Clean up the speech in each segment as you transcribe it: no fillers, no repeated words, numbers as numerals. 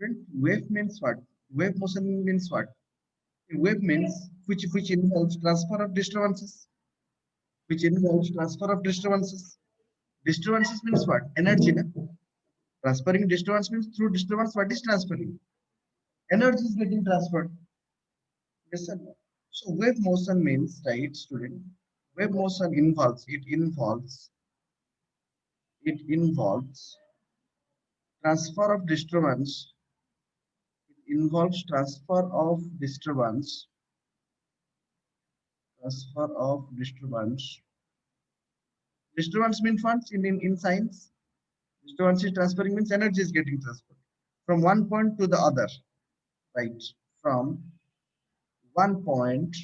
Wave means what? Wave motion means what? Wave means which involves transfer of disturbances. Which involves transfer of disturbances. Disturbances means what? Energy. Na? Transferring disturbance means through disturbance, what is transferring? Energy is getting transferred. Yes or no? So wave motion means, right, student? Wave motion involves transfer of disturbance. It involves transfer of disturbance. Disturbance means what in science? Disturbance is transferring means energy is getting transferred from one point to the other, right? From one point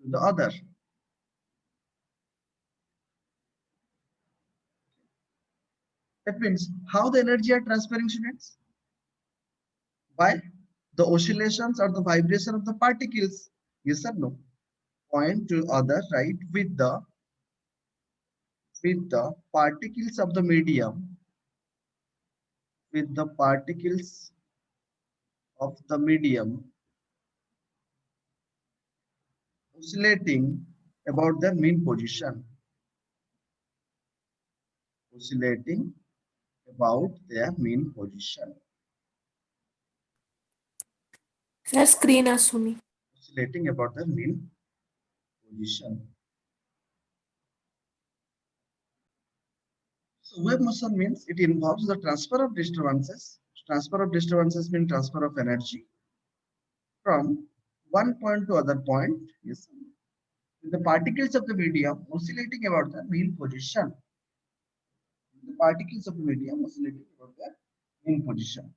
to the other. That means how the energy are transferring, students? By the oscillations or the vibration of the particles. Yes or no? Point to other, right? With the particles of the medium, with the particles of the medium oscillating about their mean position, oscillating about their mean position, Sir, screen asuni. oscillating about their mean position. So wave motion means it involves the transfer of disturbances. Transfer of disturbances means transfer of energy from one point to other point. Yes, with the particles of the medium oscillating about the mean position. The particles of the medium oscillating about their mean position.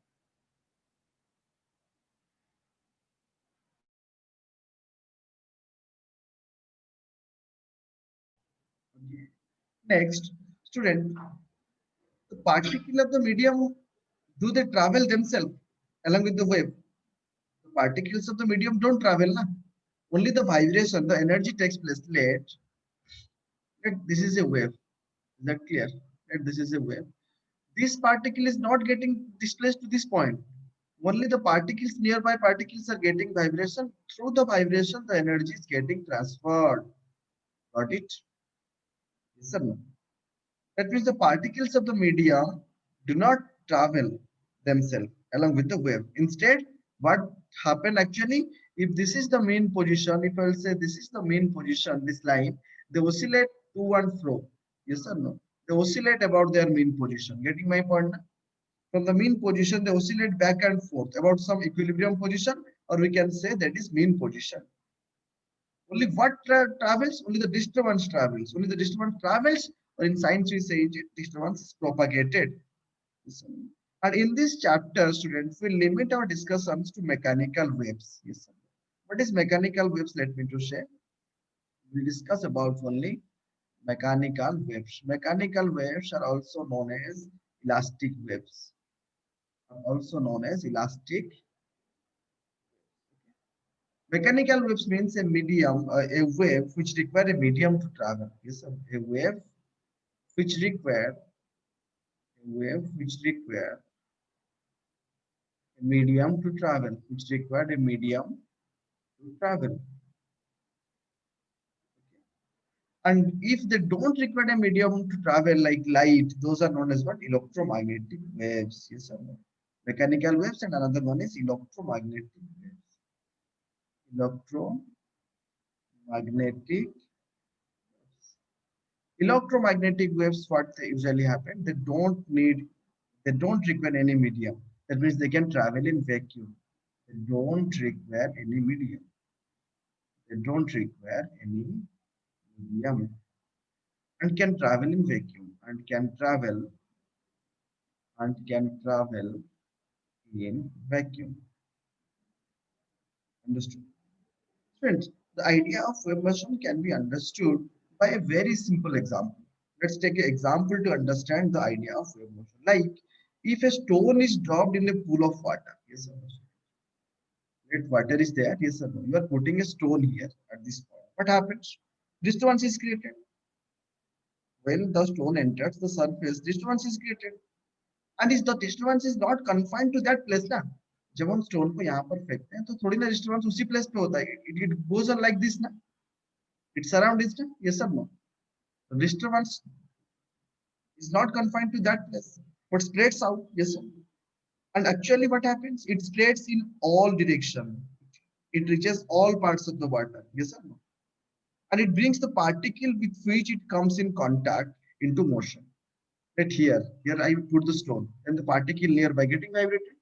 Okay. Next, student, the particle of the medium, do they travel themselves along with the wave? The particles of the medium don't travel, na? Only the vibration, the energy takes place. Let this is a wave. Is that clear? Let this is a wave. This particle is not getting displaced to this point. Only the particles, nearby particles are getting vibration. Through the vibration, the energy is getting transferred. Got it? Yes or no? That means the particles of the medium do not travel themselves along with the wave. Instead, what happened actually, if this is the main position, if I will say this is the main position, this line, they oscillate to and fro. Yes or no? They oscillate about their mean position. Getting my point? From the mean position, they oscillate back and forth about some equilibrium position, or we can say that is mean position. Only what travels? Only the disturbance travels. Only the disturbance travels, or in science we say disturbance is propagated. Yes. And in this chapter, students, we limit our discussions to mechanical waves. Yes. What is mechanical waves? Let me to share. We discuss about only mechanical waves. Mechanical waves are also known as elastic waves. Are also known as elastic. Mechanical waves means a medium, a wave which require a medium to travel. Yes, a wave which require a medium to travel, which required a medium to travel. And if they don't require a medium to travel like light, those are known as what? Electromagnetic waves. Yes or no? Mechanical waves and another one is electromagnetic waves. Electromagnetic Electromagnetic waves, what they usually happen, they don't require any medium. That means they can travel in vacuum. They don't require any medium. They don't require any medium and can travel in vacuum and can travel in vacuum. Understood? Friends, the idea of wave motion can be understood by a very simple example. Let's take an example to understand the idea of wave motion. Like if a stone is dropped in a pool of water, yes or no? Let water is there, yes or no? You are putting a stone here at this point. What happens? Disturbance is created. When the stone enters the surface, disturbance is created. and is the disturbance is not confined to that place ना. जब हम stone को यहाँ पर फेंकते हैं तो थोड़ी ना डिस्टर्बेंस उसी प्लेस पे होता है. It goes on like this ना. It surrounds it. Yes or no? The disturbance is not confined to that place, but spreads out. Yes or no? And actually, what happens? It spreads in all direction. It reaches all parts of the water. Yes or no? And it brings the particle with which it comes in contact into motion. Right here I put the stone, and the particle nearby getting vibrated.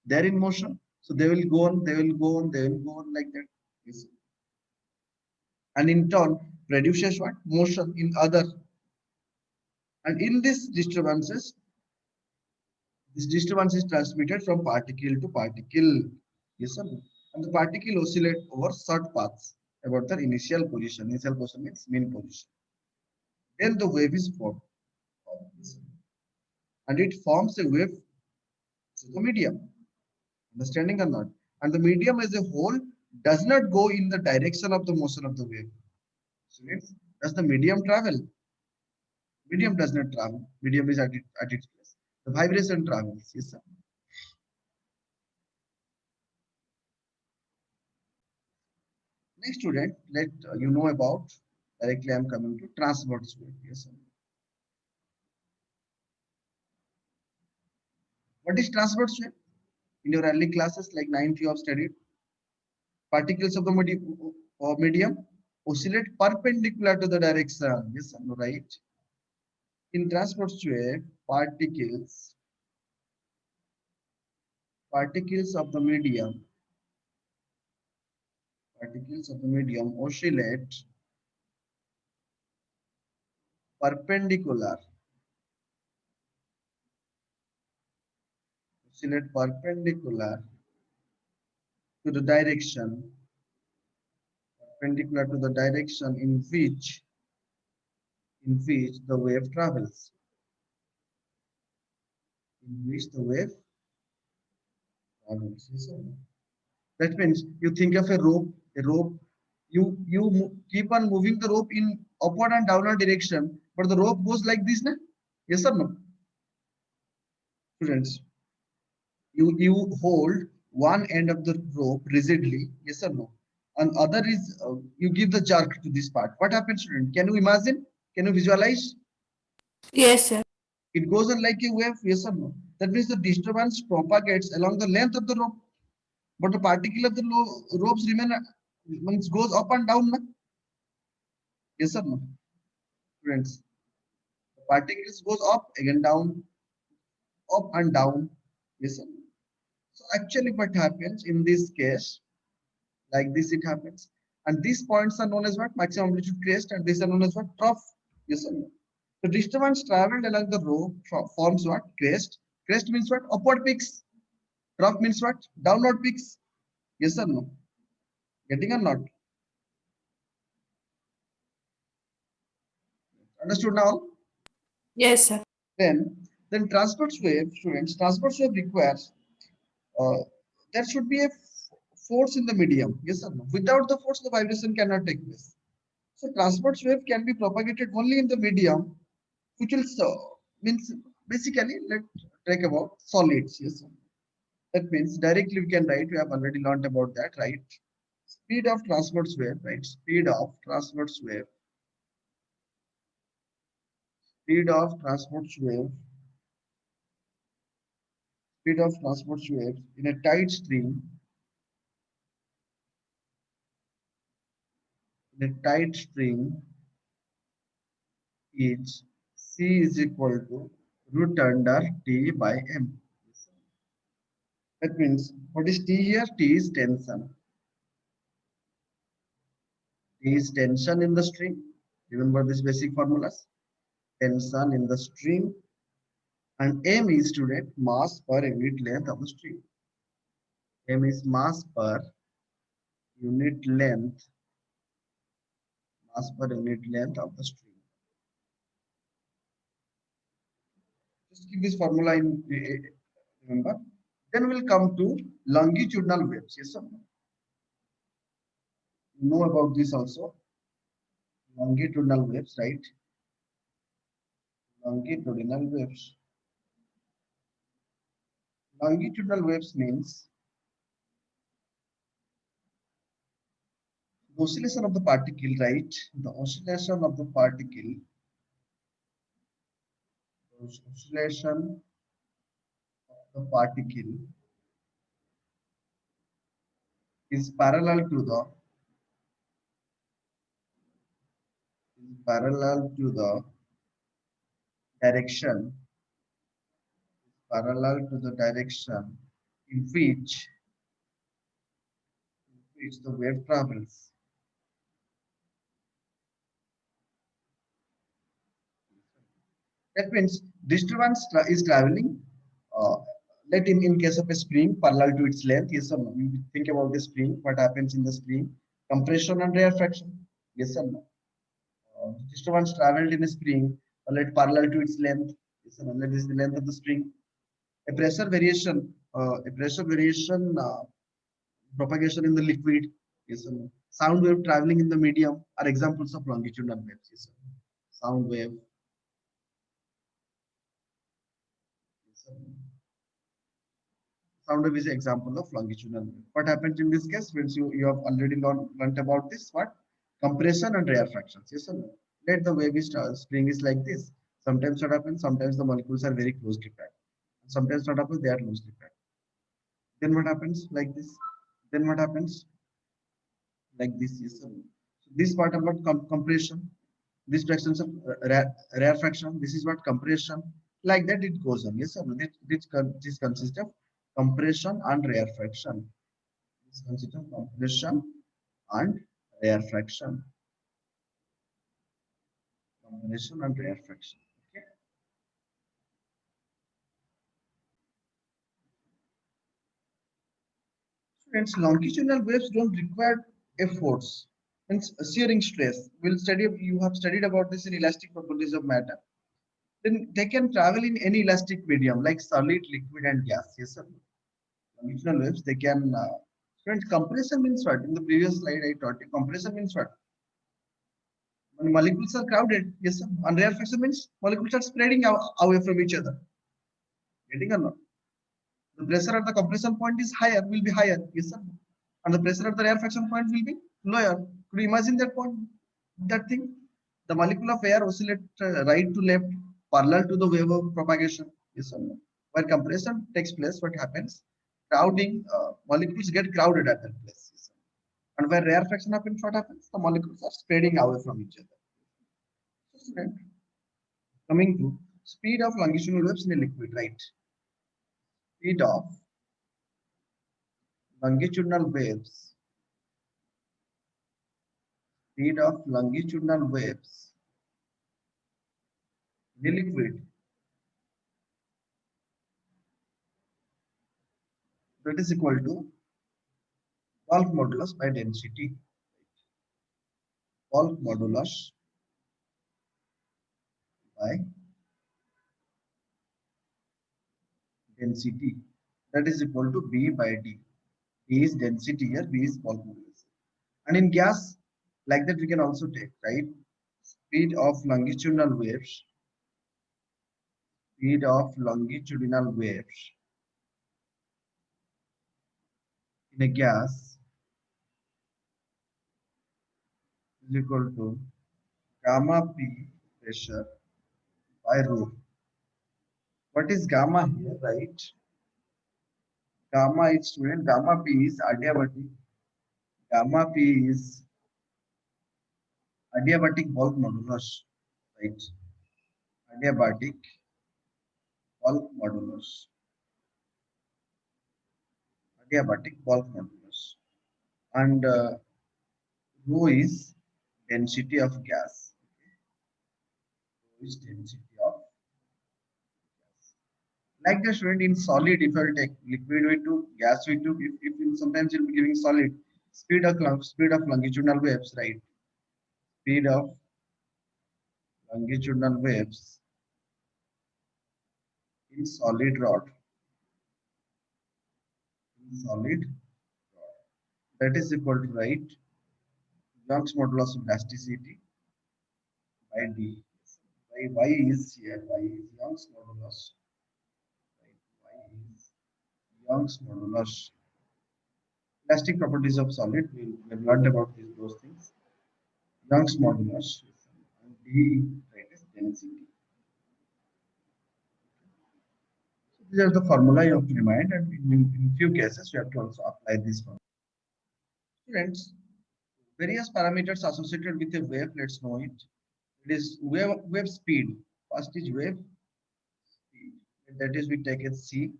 They're in motion, so they will go on, they will go on, they will go on like that. Yes. And in turn produces what? Motion in other. And in these disturbances, this disturbance is transmitted from particle to particle. Yes or no? And the particle oscillate over short paths about their initial position. Initial position means mean position. Then the wave is formed. Yes. And it forms a wave through the medium. Understanding or not? And the medium as a whole does not go in the direction of the motion of the wave. So does the medium travel? Medium does not travel. Medium is at its place. The vibration travels. Yes, sir. Next student, let you know about, directly I am coming to transverse wave. Yes, sir. What is transverse wave? In your early classes, like 9th, you have studied particles of the medium oscillate perpendicular to the direction. Yes, sir. No, right? In transverse wave, particles of the medium oscillate perpendicular to the direction in which the wave travels. That means you think of a rope. You keep on moving the rope in upward and downward direction, but the rope goes like this, na? Yes or no, students? You hold one end of the rope rigidly, yes or no? And other is you give the jerk to this part. What happens, student? Can you imagine? Can you visualize? Yes, sir. It goes on like a wave, yes or no? That means the disturbance propagates along the length of the rope, but the particle of the ropes remain means goes up and down, na? Yes or no, students? The particles goes up again down, up and down. Yes or no? So actually, what happens in this case? Like this it happens, and these points are known as what? Maximum amplitude crest, and these are known as what? Trough. Yes or no? The disturbance traveled along the rope forms what? Crest means what? Upward peaks. Trough means what? Downward peaks. Yes or no? Getting or not? Understood now? Yes, sir. Then transverse wave, students, transverse wave requires uh, there should be a force in the medium. Yes or no? Without the force, the vibration cannot take place. So transverse wave can be propagated only in the medium, which will means basically let's talk about solids. Yes, that means directly we can write. We have already learned about that, right? Speed of transverse wave, right? Speed of transverse wave, speed of transverse wave in a tight stream, is C is equal to root under T by M. That means what is T here? T is tension. T is tension in the stream. Remember this basic formulas. Tension in the stream, and M is, student, mass per unit length of the stream. M is mass per unit length, of the stream. Just keep this formula in remember. Then we'll come to longitudinal waves. Yes, sir. You know about this also. Longitudinal waves, right? Longitudinal waves. Longitudinal waves means the oscillation of the particle, right? The oscillation of the particle, oscillation of the particle is parallel to the direction, parallel to the direction in which the wave travels. That means disturbance is traveling. Uh, let in case of a spring parallel to its length. Yes or no? We think about the spring. What happens in the spring? Compression and rarefaction. Yes or no? Disturbance traveled in a spring. Let parallel to its length. Yes or no? That is the length of the spring. A pressure variation. Propagation in the liquid. Yes or no? Sound wave traveling in the medium are examples of longitudinal waves. Yes or no? Sound wave. Yes or no? Sound wave is an example of longitudinal wave. What happens in this case? Once you have already learned about this, what? Compression and rarefactions. Yes or no? Let the wave is spring is like this. Sometimes what happens? Sometimes the molecules are very closely packed. Sometimes what happens? They are loosely packed. Then what happens? Like this. Then what happens? Like this. Yes or no? So this part about compression. This fractions of rarefaction. This is what compression. Like that it goes on. Yes or no? This consists of compression and rarefaction. This consists of compression and rarefaction. Compression and rarefaction. Okay. Students, longitudinal waves don't require a force. Means shearing stress. We'll study. You have studied about this in elastic properties of matter. Then they can travel in any elastic medium like solid, liquid, and gas. Yes, sir. Longitudinal waves. They can. Students, compression means what? In the previous slide, I taught you. Compression means what? When molecules are crowded. Yes, sir. And rarefaction means molecules are spreading away from each other. Getting or not? The pressure at the compression point is higher, will be higher, yes sir. And the pressure at the rarefaction point will be lower. Could you imagine that point, that thing? The molecule of air oscillate right to left, parallel to the wave of propagation, yes or no? Where compression takes place, what happens? Crowding, molecules get crowded at that place. Yes, sir. And where rarefaction happens, what happens? The molecules are spreading away from each other. So, student, coming to speed of longitudinal waves in a liquid, right? Speed of longitudinal waves, speed of longitudinal waves in a liquid, that is equal to bulk modulus by density. Bulk modulus by density, that is equal to B by D. B is density here, B is bulk modulus. And in gas, like that we can also take, right? Speed of longitudinal waves, speed of longitudinal waves in a gas is equal to gamma P pressure by rho. What is gamma here, right? Gamma is, student, gamma P is adiabatic. Gamma P is adiabatic bulk modulus, right? Adiabatic bulk modulus. Adiabatic bulk modulus. And rho is density of gas. Rho is density of gas. Like the student in solid, if I take liquid we took, gas we took, if sometimes you'll be giving solid, speed of longitudinal waves, right? Speed of longitudinal waves in solid rod. In solid rod. That is equal to, right, Young's modulus of elasticity by D. By Y is here. Y is Young's modulus. Right? Y is Young's modulus, elastic properties of solid. We have learned about those things. Young's modulus and D, right, is density. So these are the formula you have to remind, and in few cases you have to also apply this one. Students, various parameters associated with a wave. Let's know it. It is wave speed. First is wave speed. That is, we take it C.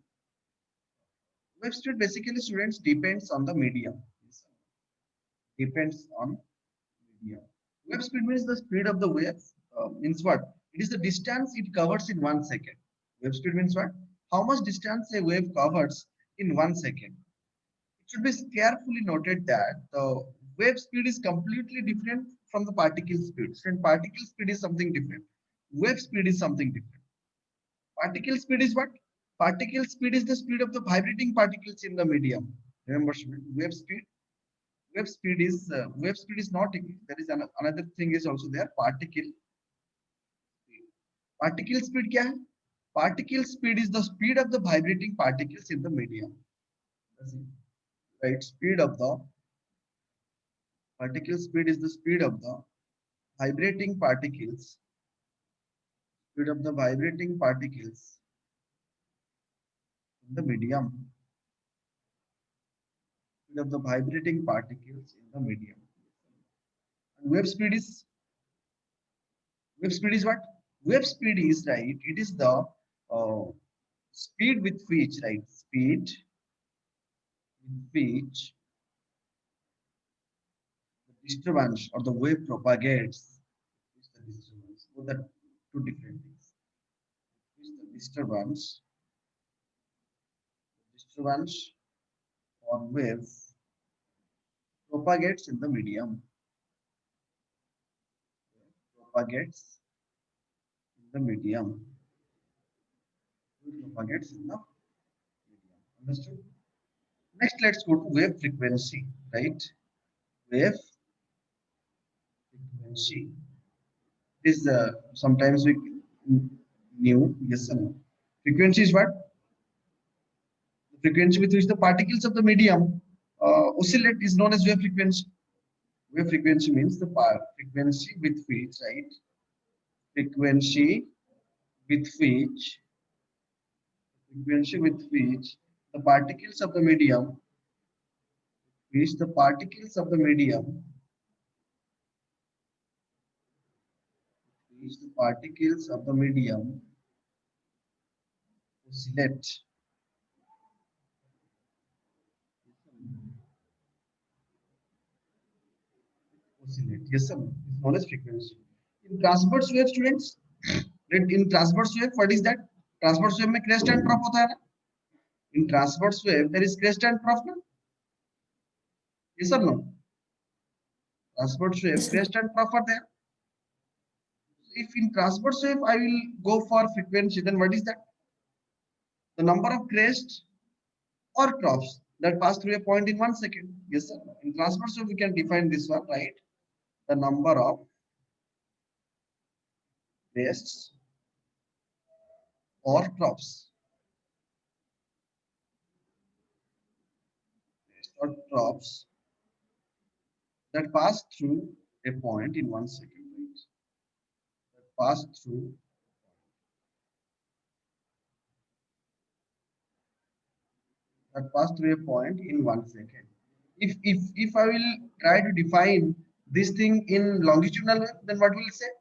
Wave speed basically, students, depends on the medium. Depends on medium. Wave speed means the speed of the wave. Means what? It is the distance it covers in 1 second. Wave speed means what? How much distance a wave covers in 1 second. It should be carefully noted that the wave speed is completely different from the particle speed. And particle speed is something different. Wave speed is something different. Particle speed is what? Particle speed is the speed of the vibrating particles in the medium. Remember, wave speed is not. There is another thing is also there. Particle speed. Particle speed क्या है? Particle speed is the speed of the vibrating particles in the medium. Right? Speed of the particle speed is the speed of the vibrating particles. Speed of the vibrating particles in the medium. Of the vibrating particles in the medium. And wave speed is what? Wave speed is, right, it is the speed with which, right, speed with which the disturbance or the wave propagates. Is the disturbance. So that two different things. Is the disturbance or wave propagates in the medium. Propagates in the medium. Propagates in the medium. Understood? Next, let's go to wave frequency, right? Wave frequency is sometimes we knew, yes or no. Frequency is what? The frequency with which the particles of the medium oscillate is known as wave frequency. Wave frequency means the frequency with which, right? Frequency with the particles of the medium, which the particles of the medium, which the particles of the medium oscillate. Oscillate. Yes, sir. It's known as frequency. In transverse wave, students, in transverse wave, what is that? Transverse wave में crest and trough होता है ना? In transverse wave, there is crest and trough ना? Yes or no? Transverse wave, Yes, sir. crest and trough are there. If in transverse wave I will go for frequency, then what is that? The number of crests or troughs that pass through a point in 1 second. Yes, sir. In transverse wave, we can define this one, right? The number of crests or troughs. Or troughs that pass through a point in 1 second. Right? That pass through a point in 1 second. If I will try to define this thing in longitudinal wave, then what will it say?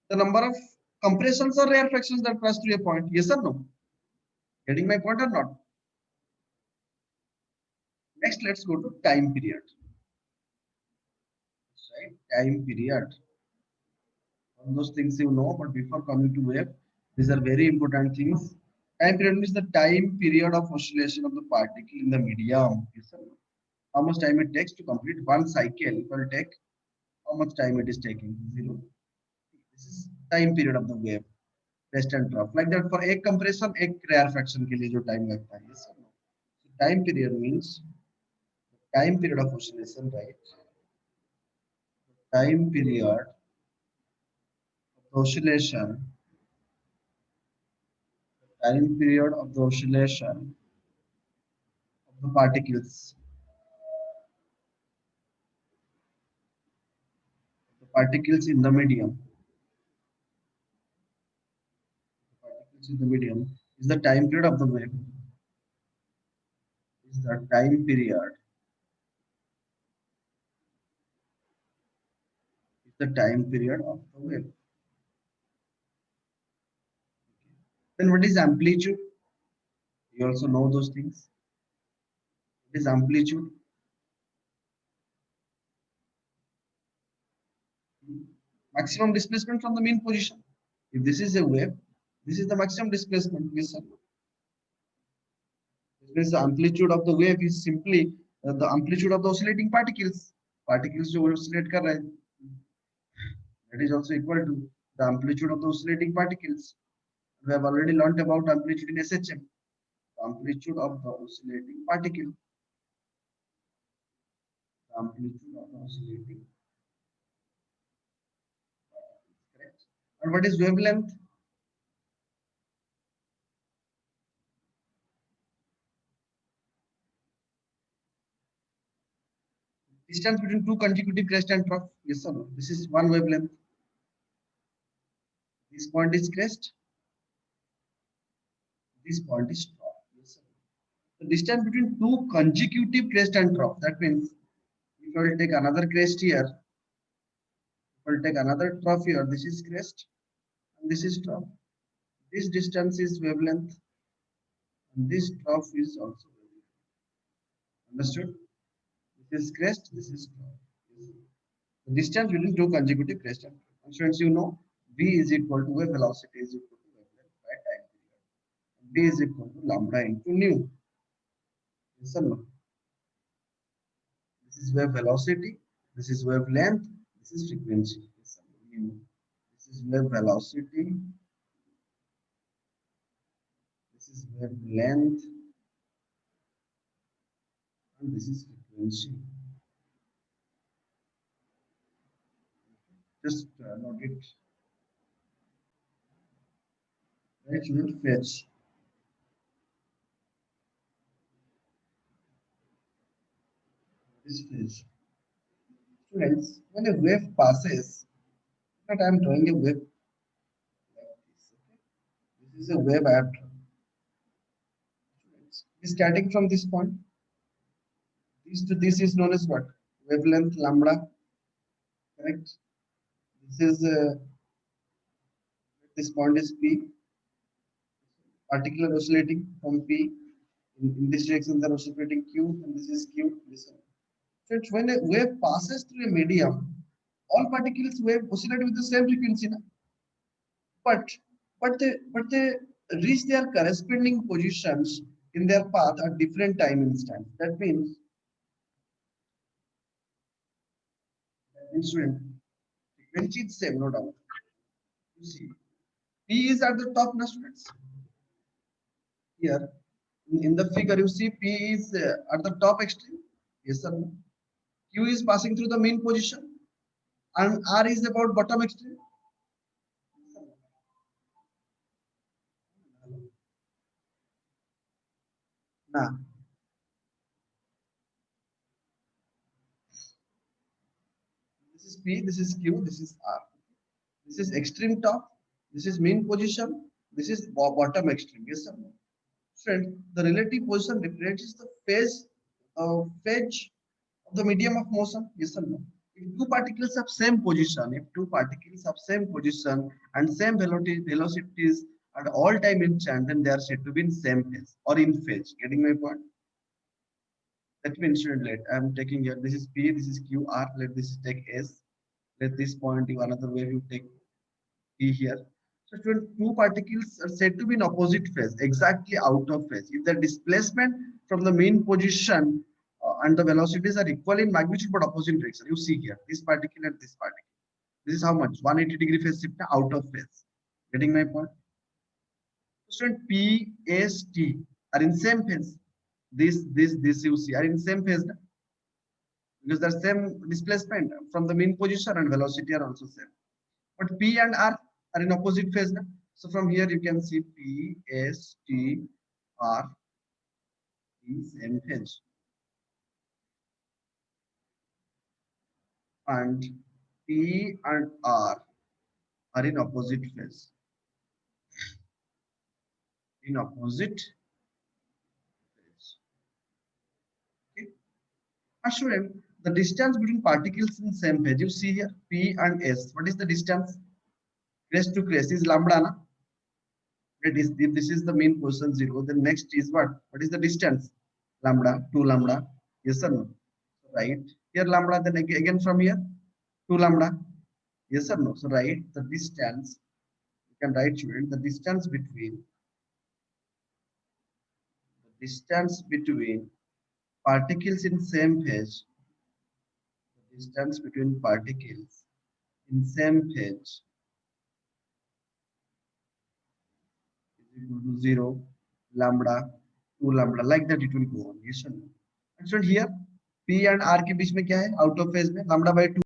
The number of compressions or rarefactions that pass through a point. Yes or no? Getting my point or not? Next, let's go to time period. Right? Time period. All those things you know, but before coming to wave, these are very important things. Time period means the time period of oscillation of the particle in the medium. Yes or no? How much time it takes to complete one cycle will take, how much time it is taking? 0. This is time period of the wave. Rest and trough. Like that for egg compression, egg rarefaction के लिए जो time लगता है. Yes or no? So time period means time period of oscillation, right? Time period of oscillation. Time period of the oscillation the particles. The particles in the medium. The particles in the medium is the time period of the wave. Is the time period. Is the time period of the wave. Then what is amplitude? You also know those things. What is amplitude? Maximum displacement from the mean position. If this is a wave, this is the maximum displacement. Yes, sir. This means the amplitude of the wave is simply the amplitude of the oscillating particles. Particles जो oscillate कर रहे हैं, that is also equal to the amplitude of the oscillating particles. We have already learnt about amplitude in SHM. The amplitude of the oscillating particle. The amplitude of the oscillating particles. Correct. And what is wavelength? Distance between two consecutive crest and trough. Yes or no? This is one wavelength. This point is crest. This point is trough. Yes or no? The distance between two consecutive crest and trough. That means if I will take another crest here, if I will take another trough here, this is crest and this is trough. This distance is wavelength and this trough is also wavelength. Understood? This is crest, this is trough. The distance between two consecutive crest and trough. And students, you know, V is equal to wave velocity is equal to wavelength by time period. B is equal to lambda into nu. Yes or no? This is wave velocity, this is wavelength, this is frequency. Yes or no? Nu. This is wave velocity, this is wavelength, and this is frequency. Just note it. Right, you will fetch. This fetch. Students, when a wave passes, that I am drawing a wave like this. Okay? This is a wave I have drawn. Students, it is starting from this point. This to this is known as what? Wavelength lambda. Correct? This is this point is P. Particular oscillating from P. In this direction, they are oscillating Q, and this is Q. This one. So it's when a wave passes through a medium, all particles wave oscillate with the same frequency. Na? But they reach their corresponding positions in their path at different time instants. That means student frequency is same, no doubt. You see, P is at the top, na students. Here in the figure, you see P is at the top extreme. Yes or no? Q is passing through the mean position, and R is about bottom extreme. Nah. This is P, this is Q, this is R. This is extreme top, this is mean position, this is bottom extreme. Yes or no? Friend, the relative position represents the phase of the medium of motion. Yes or no? If two particles have same position, if two particles have same position and same velocities at all time instant, then they are said to be in same phase or in phase. Getting my point? Let me let I'm taking here. This is P, this is Q, R. Let this take S. Let this point you another way you take P here. So two particles are said to be in opposite phase, exactly out of phase. If the displacement from the mean position and the velocities are equal in magnitude but opposite direction, you see here, this particle and this particle. This is how much? 180-degree phase shift out of phase. Getting my point? Student P, S, T are in same phase. This you see are in same phase because the same displacement from the mean position and velocity are also same. But P and R are in opposite phase. So from here you can see P, S, T, R in same phase. And P and R are in opposite phase. In opposite phase. Okay. And student, the distance between particles in same phase, you see here P and S. What is the distance? Crest to crest is lambda, na? That is, if this is the mean position 0, then next is what? What is the distance? Lambda, 2 lambda. Yes or no? Right. Here lambda, then again from here, 2 lambda. Yes or no? So write the distance. You can write, student, the distance between particles in same phase. The distance between particles in same phase is equal to 0, lambda, 2 lambda, like that it will go on. Yes or no? And so here P and R के बीच में क्या है? Out of phase में lambda by 2